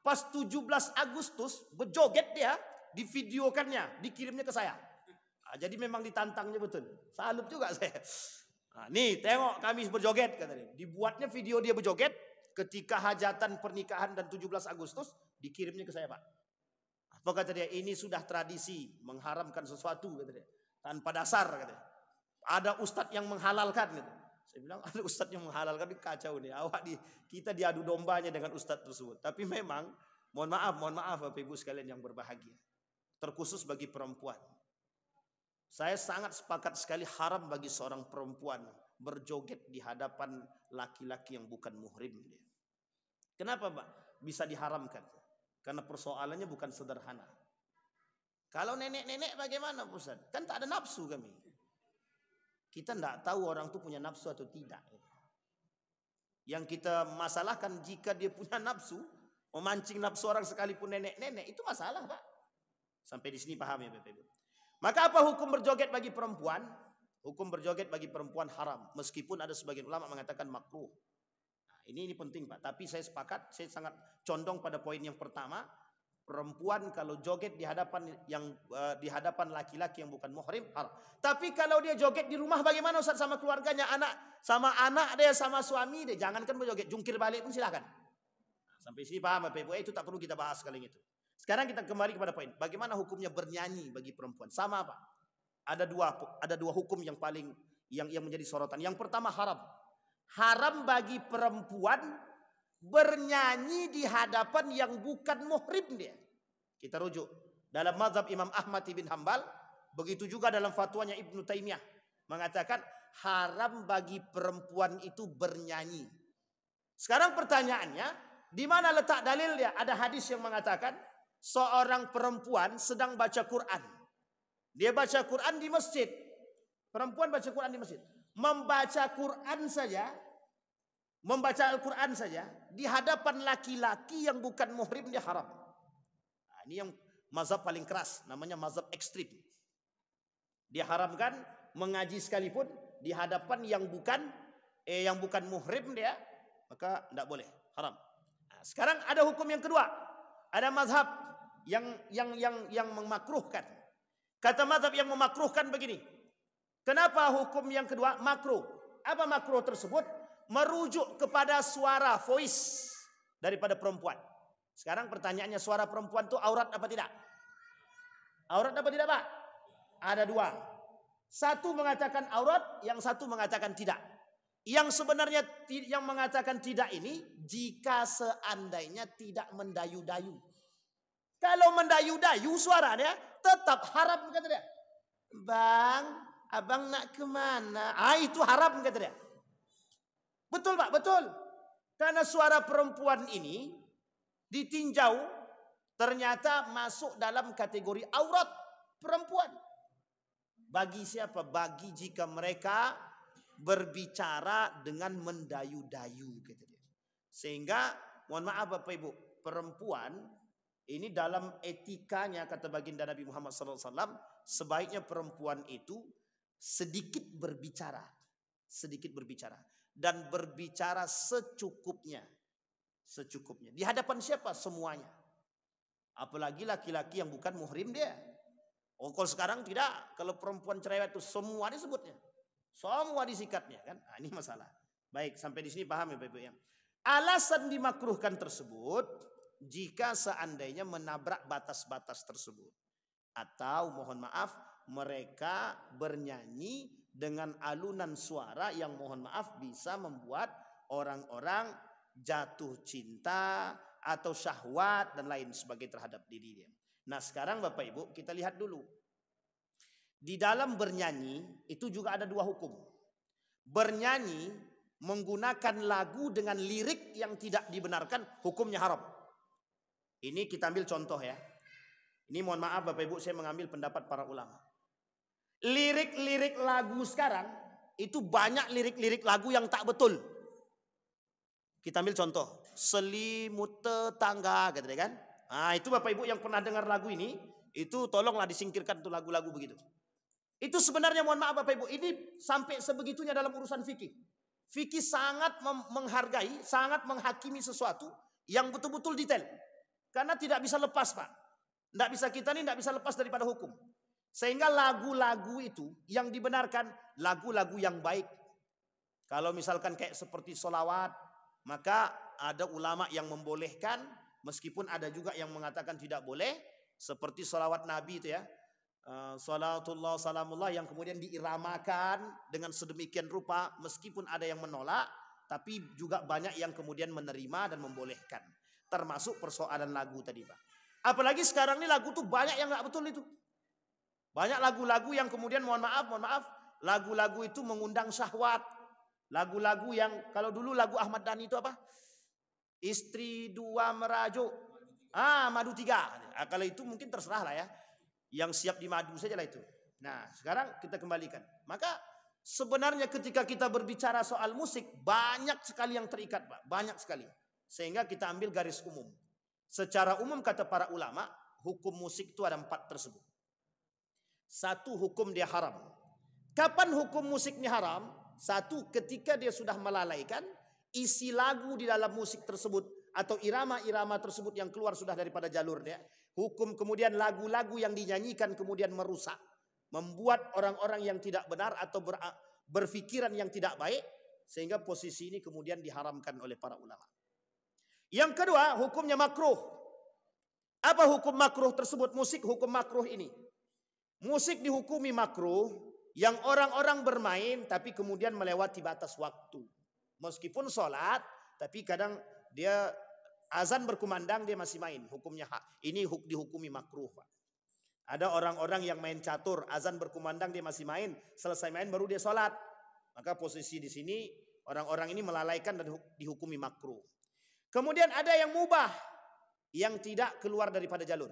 pas 17 Agustus berjoget dia, divideokannya, dikirimnya ke saya. Nah, jadi memang ditantangnya betul. Salut juga saya. Nah, nih tengok kami berjoget, kata dia. Dibuatnya video dia berjoget ketika hajatan pernikahan dan 17 Agustus dikirimnya ke saya, Pak. Apa kata dia? Ini sudah tradisi mengharamkan sesuatu, kata dia. Tanpa dasar, kata dia. Ada ustadz yang menghalalkan, gitu. Saya bilang ada ustadz yang menghalalkan, kacau nih. Kita diadu dombanya dengan ustadz tersebut. Tapi memang mohon maaf Bapak Ibu sekalian yang berbahagia. Terkhusus bagi perempuan. Saya sangat sepakat sekali haram bagi seorang perempuan berjoget di hadapan laki-laki yang bukan muhrim dia. Kenapa, Pak? Bisa diharamkan? Karena persoalannya bukan sederhana. Kalau nenek-nenek bagaimana, Ustaz? Kan tak ada nafsu kami. Kita tidak tahu orang itu punya nafsu atau tidak. Yang kita masalahkan jika dia punya nafsu, memancing nafsu orang sekalipun nenek-nenek, itu masalah, Pak. Sampai di sini paham ya, Bapak Ibu? Maka apa hukum berjoget bagi perempuan? Hukum berjoget bagi perempuan haram. Meskipun ada sebagian ulama mengatakan makruh. Nah, ini penting, Pak. Tapi saya sepakat, saya sangat condong pada poin yang pertama. Perempuan kalau joget di hadapan laki-laki yang bukan muhrim haram. Tapi kalau dia joget di rumah bagaimana, Ustaz, sama keluarganya, sama anak dia, sama suami dia, jangankan berjoget, jungkir balik pun silakan. Nah, sampai sini paham Bapak Ibu? Itu tak perlu kita bahas kali itu. Sekarang kita kembali kepada poin. Bagaimana hukumnya bernyanyi bagi perempuan? Sama, Pak. Ada dua hukum yang paling yang menjadi sorotan. Yang pertama haram. Haram bagi perempuan bernyanyi di hadapan yang bukan muhrim dia. Kita rujuk dalam mazhab Imam Ahmad bin Hambal, begitu juga dalam fatwanya Ibnu Taimiyah mengatakan haram bagi perempuan itu bernyanyi. Sekarang pertanyaannya, di mana letak dalilnya? Ada hadis yang mengatakan seorang perempuan sedang baca Quran. Dia baca Quran di masjid. Perempuan baca Quran di masjid. Membaca Al-Quran saja di hadapan laki-laki yang bukan muhrim dia haram. Nah, ini yang mazhab paling keras, namanya mazhab ekstrim. Dia haramkan mengaji sekalipun di hadapan yang bukan muhrim dia, maka tidak boleh, haram. Nah, sekarang ada hukum yang kedua. Ada mazhab yang memakruhkan. Kata mazhab yang memakruhkan begini. Kenapa hukum yang kedua makruh? Apa makruh tersebut? Merujuk kepada suara voice daripada perempuan. Sekarang pertanyaannya, suara perempuan itu aurat apa tidak? Aurat apa tidak, Pak? Ada dua. Satu mengatakan aurat, yang satu mengatakan tidak. Yang sebenarnya yang mengatakan tidak ini jika seandainya tidak mendayu-dayu. Kalau mendayu-dayu suaranya tetap haram, kata dia. Bang, abang nak kemana? Itu haram, kata dia. Betul, Pak, betul. Karena suara perempuan ini ditinjau ternyata masuk dalam kategori aurat perempuan. Bagi siapa? Bagi jika mereka berbicara dengan mendayu-dayu, kata dia. Sehingga mohon maaf Bapak Ibu, perempuan ini dalam etikanya, kata baginda Nabi Muhammad SAW, sebaiknya perempuan itu sedikit berbicara dan berbicara secukupnya. Di hadapan siapa? Semuanya. Apalagi laki-laki yang bukan muhrim dia. Kalau sekarang tidak, kalau perempuan cerewet itu semua disebutnya, semua disikatnya kan. Nah, ini masalah. Baik, sampai di sini paham ya Bapak Ibu ya. Alasan dimakruhkan tersebut jika seandainya menabrak batas-batas tersebut. Atau mohon maaf, mereka bernyanyi dengan alunan suara yang mohon maaf bisa membuat orang-orang jatuh cinta atau syahwat dan lain sebagainya terhadap diri dia. Nah sekarang Bapak Ibu kita lihat dulu. di dalam bernyanyi itu juga ada dua hukum. Bernyanyi menggunakan lagu dengan lirik yang tidak dibenarkan, hukumnya haram. Ini kita ambil contoh ya. Ini mohon maaf Bapak Ibu, saya mengambil pendapat para ulama. Lirik-lirik lagu sekarang itu banyak lirik-lirik lagu yang tak betul. Kita ambil contoh, selimut tetangga gitu kan. Nah, itu Bapak Ibu yang pernah dengar lagu ini, itu tolonglah disingkirkan tuh lagu-lagu begitu. Itu sebenarnya mohon maaf Bapak Ibu, ini sampai sebegitunya dalam urusan fikih. Fikih sangat menghargai, sangat menghakimi sesuatu yang betul-betul detail. Karena tidak bisa lepas Pak. Tidak bisa kita ini tidak bisa lepas daripada hukum. Sehingga lagu-lagu itu yang dibenarkan lagu-lagu yang baik. Kalau misalkan kayak seperti sholawat, maka ada ulama yang membolehkan, meskipun ada juga yang mengatakan tidak boleh. Seperti sholawat Nabi itu ya. Salatullah salamullah yang kemudian diiramakan dengan sedemikian rupa, meskipun ada yang menolak, tapi juga banyak yang kemudian menerima dan membolehkan. Termasuk persoalan lagu tadi Pak. Apalagi sekarang ini lagu tuh banyak yang nggak betul itu. Banyak lagu-lagu yang kemudian mohon maaf, lagu-lagu itu mengundang syahwat. Lagu-lagu yang kalau dulu lagu Ahmad Dhani itu apa? Istri dua merajuk. Madu tiga. Kalau itu mungkin terserah lah ya. Yang siap dimadu saja lah itu. Nah sekarang kita kembalikan. Maka sebenarnya ketika kita berbicara soal musik, banyak sekali yang terikat Pak. Banyak sekali. Sehingga kita ambil garis umum. Secara umum kata para ulama, hukum musik itu ada 4 tersebut. 1, hukum dia haram. Kapan hukum musik ini haram? 1, ketika dia sudah melalaikan isi lagu di dalam musik tersebut. Atau irama-irama tersebut yang keluar sudah daripada jalurnya. Hukum kemudian lagu-lagu yang dinyanyikan kemudian merusak. Membuat orang-orang yang tidak benar atau berpikiran yang tidak baik. Sehingga posisi ini kemudian diharamkan oleh para ulama. Yang kedua, hukumnya makruh. Apa hukum makruh tersebut? Musik hukum makruh ini. Musik dihukumi makruh yang orang-orang bermain tapi kemudian melewati batas waktu. Meskipun sholat, tapi kadang dia azan berkumandang dia masih main. Hukumnya ini dihukumi makruh Pak. Ada orang-orang yang main catur, azan berkumandang dia masih main, selesai main baru dia sholat. Maka posisi di sini orang-orang ini melalaikan dan dihukumi makruh. Kemudian ada yang mubah, yang tidak keluar daripada jalur.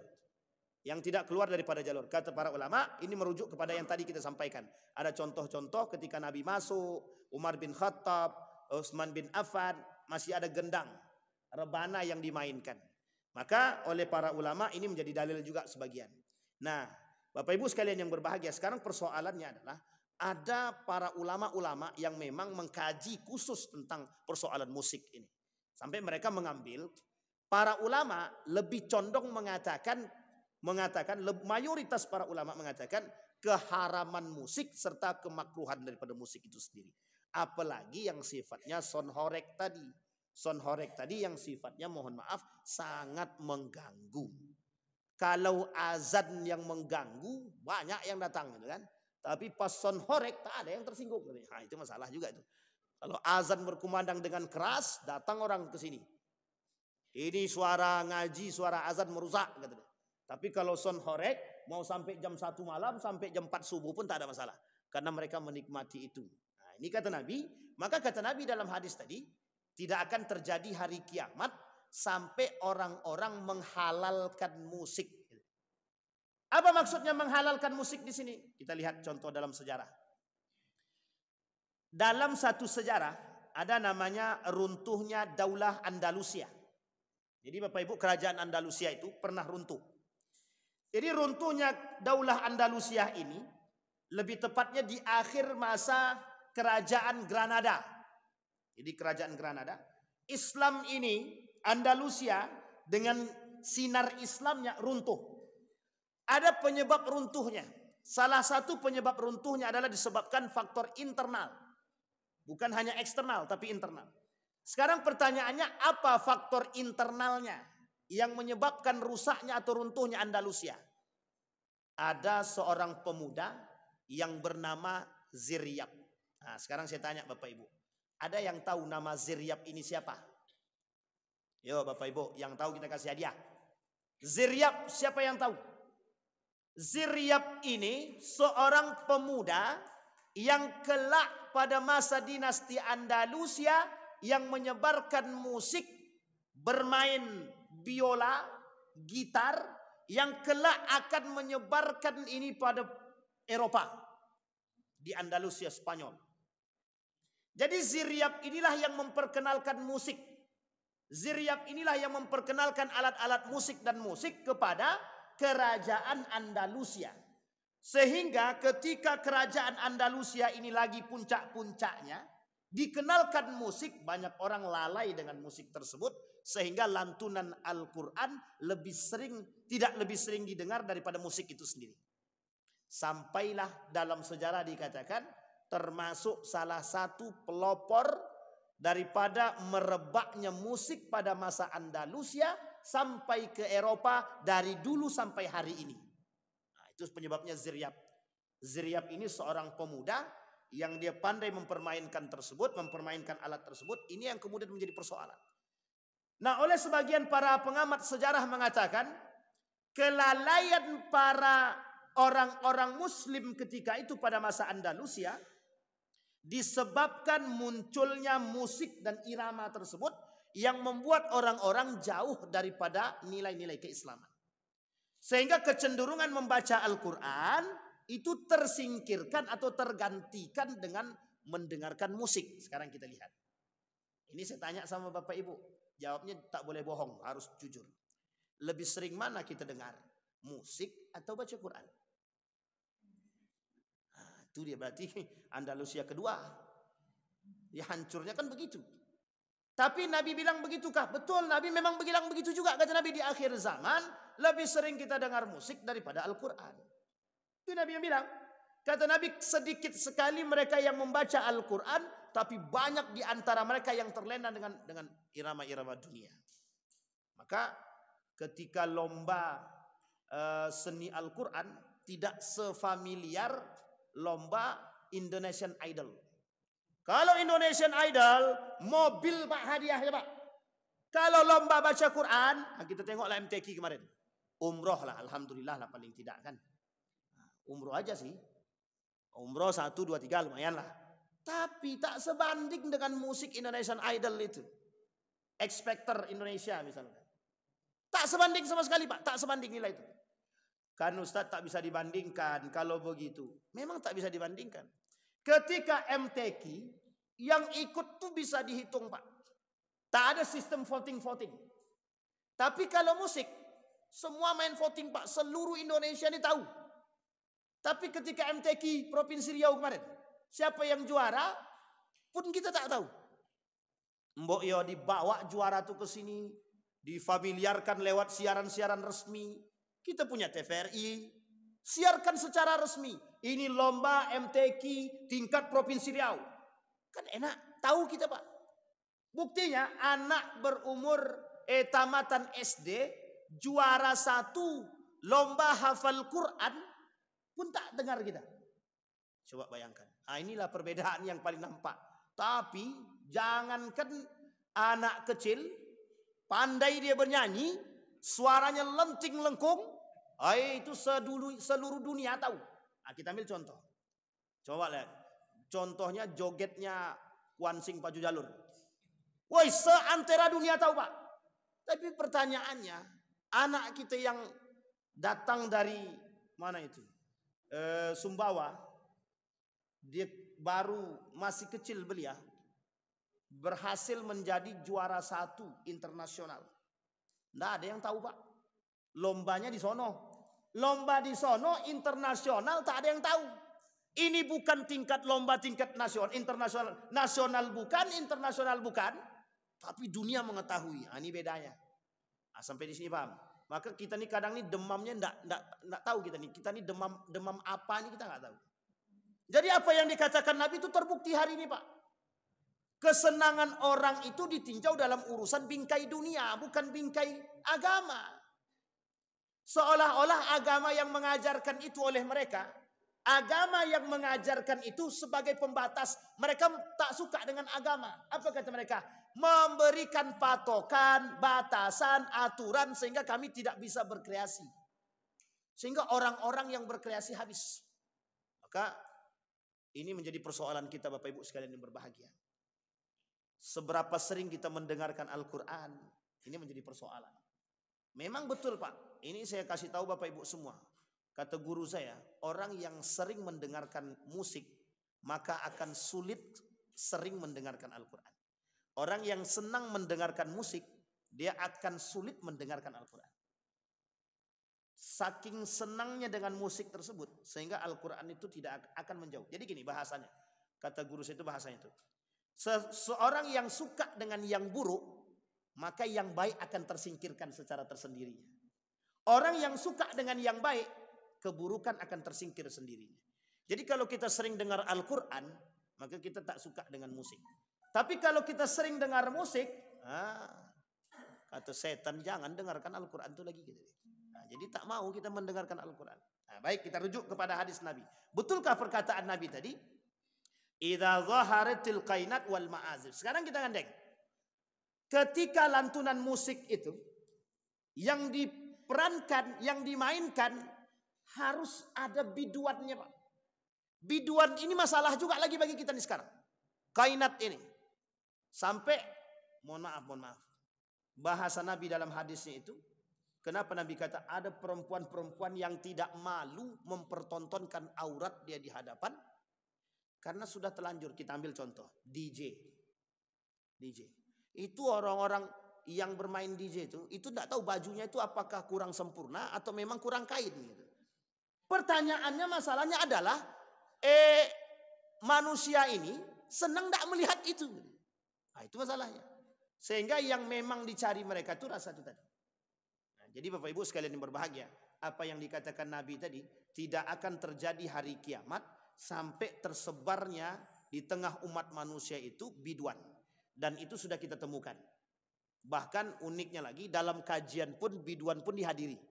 Yang tidak keluar daripada jalur. Kata para ulama, ini merujuk kepada yang tadi kita sampaikan. Ada contoh-contoh ketika Nabi masuk, Umar bin Khattab, Utsman bin Affan, masih ada gendang, rebana yang dimainkan. Maka oleh para ulama ini menjadi dalil juga sebagian. Nah, Bapak Ibu sekalian yang berbahagia, sekarang persoalannya adalah ada para ulama-ulama yang memang mengkaji khusus tentang persoalan musik ini. Sampai mereka mengambil, para ulama lebih condong mengatakan mayoritas para ulama mengatakan keharaman musik serta kemakruhan daripada musik itu sendiri. Apalagi yang sifatnya sonhorek tadi. Sonhorek tadi yang sifatnya mohon maaf sangat mengganggu. Kalau azan yang mengganggu banyak yang datang gitu kan. Tapi pas sonhorek tak ada yang tersinggung. Nah, itu masalah juga itu. Kalau azan berkumandang dengan keras, datang orang ke sini. Ini suara ngaji, suara azan merusak. Gitu. Tapi kalau sonhorek, mau sampai jam 1 malam, sampai jam 4 subuh pun tak ada masalah. Karena mereka menikmati itu. Nah, ini kata Nabi. Maka kata Nabi dalam hadis tadi, tidak akan terjadi hari kiamat sampai orang-orang menghalalkan musik. Apa maksudnya menghalalkan musik di sini? Kita lihat contoh dalam sejarah. Dalam satu sejarah ada namanya runtuhnya Daulah Andalusia. Jadi Bapak Ibu kerajaan Andalusia itu pernah runtuh. Jadi runtuhnya Daulah Andalusia ini lebih tepatnya di akhir masa kerajaan Granada. Jadi kerajaan Granada, Islam ini Andalusia dengan sinar Islamnya runtuh. Ada penyebab runtuhnya. Salah satu penyebab runtuhnya adalah disebabkan faktor internal. Bukan hanya eksternal tapi internal. Sekarang pertanyaannya apa faktor internalnya yang menyebabkan rusaknya atau runtuhnya Andalusia? Ada seorang pemuda yang bernama Ziryab. Nah, sekarang saya tanya Bapak Ibu. Ada yang tahu nama Ziryab ini siapa? Yo Bapak Ibu, yang tahu kita kasih hadiah. Ziryab siapa yang tahu? Ziryab ini seorang pemuda yang kelak pada masa dinasti Andalusia yang menyebarkan musik, bermain biola, gitar, yang kelak akan menyebarkan ini pada Eropa di Andalusia Spanyol. Jadi Ziryab inilah yang memperkenalkan musik. Ziryab inilah yang memperkenalkan alat-alat musik dan musik kepada kerajaan Andalusia. Sehingga ketika kerajaan Andalusia ini lagi puncak-puncaknya, dikenalkan musik, banyak orang lalai dengan musik tersebut, sehingga lantunan Al-Quran tidak lebih sering didengar daripada musik itu sendiri. Sampailah dalam sejarah dikatakan termasuk salah satu pelopor daripada merebaknya musik pada masa Andalusia sampai ke Eropa dari dulu sampai hari ini. Nah, itu penyebabnya Ziryab. Ziryab ini seorang pemuda yang dia pandai mempermainkan alat tersebut. Ini yang kemudian menjadi persoalan. Nah, oleh sebagian para pengamat sejarah mengatakan kelalaian para orang-orang Muslim ketika itu pada masa Andalusia disebabkan munculnya musik dan irama tersebut yang membuat orang-orang jauh daripada nilai-nilai keislaman. Sehingga kecenderungan membaca Al-Quran itu tersingkirkan atau tergantikan dengan mendengarkan musik. Sekarang kita lihat. Ini saya tanya sama Bapak Ibu. Jawabnya tak boleh bohong, harus jujur. Lebih sering mana kita dengar? Musik atau baca Quran? Itu dia berarti Andalusia kedua. Ya hancurnya kan begitu. Tapi Nabi bilang begitukah? Betul, Nabi memang bilang begitu juga. Kata Nabi di akhir zaman lebih sering kita dengar musik daripada Al-Quran. Itu Nabi yang bilang. Kata Nabi sedikit sekali mereka yang membaca Al-Quran, tapi banyak di antara mereka yang terlena dengan irama-irama dunia. Maka ketika lomba seni Al-Quran tidak sefamiliar lomba Indonesian Idol. Kalau Indonesian Idol, mobil Pak hadiahnya Pak. Kalau lomba baca Quran, kita tengoklah MTQ kemarin. Umroh lah, alhamdulillah lah paling tidak kan. Umroh aja sih. Umroh 1, 2, 3 lumayan lah. Tapi tak sebanding dengan musik Indonesian Idol itu. X Factor Indonesia misalnya. Tak sebanding sama sekali Pak, tak sebanding nilai itu. Kan Ustadz tak bisa dibandingkan kalau begitu. Memang tak bisa dibandingkan. Ketika MTQ yang ikut tuh bisa dihitung Pak. Tak ada sistem voting-voting. Tapi kalau musik, semua main voting Pak. Seluruh Indonesia ini tahu. Tapi ketika MTQ Provinsi Riau kemarin, siapa yang juara pun kita tak tahu. Mbok yo dibawa juara tuh ke sini, difamiliarkan lewat siaran-siaran resmi. Kita punya TVRI, siarkan secara resmi. Ini lomba MTQ tingkat Provinsi Riau. Kan enak, tahu kita Pak. Buktinya anak berumur tamatan SD, juara 1 lomba hafal Quran pun tak dengar kita. Coba bayangkan. Nah, inilah perbedaan yang paling nampak. Tapi jangankan anak kecil, pandai dia bernyanyi, suaranya lenting lengkung, itu seluruh dunia tahu. Nah, kita ambil contoh. Coba lihat. Contohnya jogetnya Kuansing Paju Jalur. Woi, seantera dunia tahu Pak. Tapi pertanyaannya, anak kita yang datang dari mana itu? Sumbawa. Dia baru masih kecil belia. Berhasil menjadi juara 1 internasional. Nggak ada yang tahu Pak. Lombanya di sono. Lomba di sono internasional tak ada yang tahu. Ini bukan tingkat lomba tingkat nasional, internasional. Nasional bukan, internasional bukan. Tapi dunia mengetahui. Ini bedanya. Sampai di sini paham. Maka kita nih kadang nih demamnya enggak tahu kita nih. Kita nih demam apa nih kita enggak tahu. Jadi apa yang dikatakan Nabi itu terbukti hari ini Pak. Kesenangan orang itu ditinjau dalam urusan bingkai dunia, bukan bingkai agama. Seolah-olah agama yang mengajarkan itu oleh mereka. Agama yang mengajarkan itu sebagai pembatas. Mereka tak suka dengan agama. Apa kata mereka? Memberikan patokan, batasan, aturan sehingga kami tidak bisa berkreasi. Sehingga orang-orang yang berkreasi habis. Maka ini menjadi persoalan kita Bapak Ibu sekalian yang berbahagia. Seberapa sering kita mendengarkan Al-Quran, ini menjadi persoalan. Memang betul Pak, ini saya kasih tahu Bapak Ibu semua. Kata guru saya, orang yang sering mendengarkan musik, maka akan sulit sering mendengarkan Al-Quran. Orang yang senang mendengarkan musik, dia akan sulit mendengarkan Al-Quran. Saking senangnya dengan musik tersebut, sehingga Al-Quran itu tidak akan menjauh. Jadi gini bahasanya, kata guru saya itu bahasanya itu. Seorang yang suka dengan yang buruk, maka yang baik akan tersingkirkan secara tersendirinya. Orang yang suka dengan yang baik, keburukan akan tersingkir sendirinya. Jadi kalau kita sering dengar Al-Quran, maka kita tak suka dengan musik. Tapi kalau kita sering dengar musik, kata setan jangan dengarkan Al-Quran itu lagi. Nah, jadi tak mau kita mendengarkan Al-Quran. Nah, baik, kita rujuk kepada hadis Nabi. Betulkah perkataan Nabi tadi? Idza zaharatil qainat wal ma'azif. Sekarang kita gandeng. Ketika lantunan musik itu yang diperankan, yang dimainkan harus ada biduannya, Pak. Biduan ini masalah juga lagi bagi kita nih sekarang. Qainat ini. Sampai mohon maaf. Bahasa Nabi dalam hadisnya itu, kenapa Nabi kata ada perempuan-perempuan yang tidak malu mempertontonkan aurat dia di hadapan? Karena sudah telanjur. Kita ambil contoh DJ. Itu orang-orang yang bermain DJ itu tidak tahu bajunya itu apakah kurang sempurna atau memang kurang kain gitu. Pertanyaannya, masalahnya adalah manusia ini senang tidak melihat itu. Nah, itu masalahnya. Sehingga yang memang dicari mereka itu rasa itu tadi. Nah, jadi Bapak Ibu sekalian yang berbahagia, apa yang dikatakan Nabi tadi, tidak akan terjadi hari kiamat sampai tersebarnya di tengah umat manusia itu biduan. Dan itu sudah kita temukan. Bahkan uniknya lagi, dalam kajian pun biduan pun dihadiri.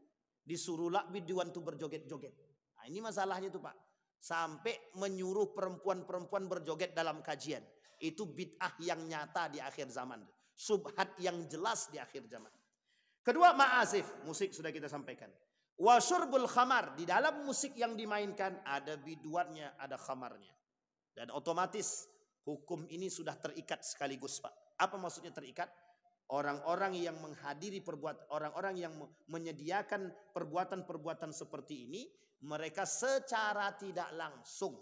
Disuruhlah biduan itu berjoget-joget. Nah, ini masalahnya itu Pak. Sampai menyuruh perempuan-perempuan berjoget dalam kajian. Itu bid'ah yang nyata di akhir zaman. Subhat yang jelas di akhir zaman. Kedua, ma'azif. Musik sudah kita sampaikan. Wa syurbul khamar. Di dalam musik yang dimainkan ada biduannya, ada khamarnya. Dan otomatis hukum ini sudah terikat sekaligus Pak. Apa maksudnya terikat? Orang-orang yang menghadiri orang-orang yang menyediakan perbuatan-perbuatan seperti ini, mereka secara tidak langsung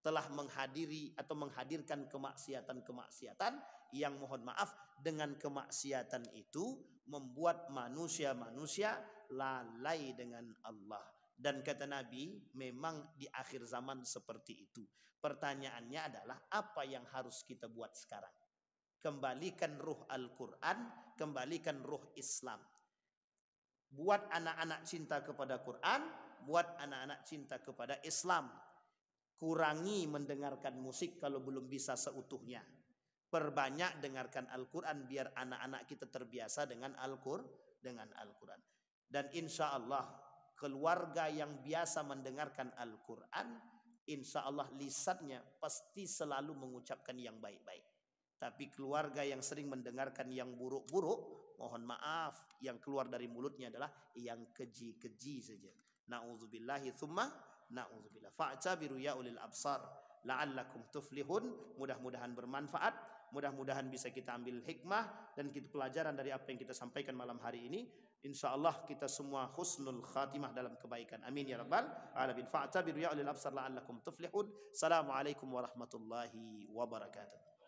telah menghadiri atau menghadirkan kemaksiatan-kemaksiatan yang mohon maaf, dengan kemaksiatan itu membuat manusia-manusia lalai dengan Allah. Dan kata Nabi, memang di akhir zaman seperti itu. Pertanyaannya adalah apa yang harus kita buat sekarang? Kembalikan ruh Al-Quran, kembalikan ruh Islam. Buat anak-anak cinta kepada Quran, buat anak-anak cinta kepada Islam. Kurangi mendengarkan musik kalau belum bisa seutuhnya. Perbanyak dengarkan Al-Quran biar anak-anak kita terbiasa dengan Al-Quran. Dan insya Allah keluarga yang biasa mendengarkan Al-Quran, insya Allah lisannya pasti selalu mengucapkan yang baik-baik. Tapi keluarga yang sering mendengarkan yang buruk-buruk, mohon maaf, yang keluar dari mulutnya adalah yang keji-keji saja. Na'udzubillahi thumma na'udzubillah. Fa'tabiru ya ulil absar la'allakum tuflihun. Mudah-mudahan bermanfaat, mudah-mudahan bisa kita ambil hikmah dan kita pelajaran dari apa yang kita sampaikan malam hari ini. InsyaAllah kita semua husnul khatimah dalam kebaikan. Amin ya rabbal alamin. Fa'tabiru ya ulil absar la'allakum tuflihun. Assalamualaikum warahmatullahi wabarakatuh.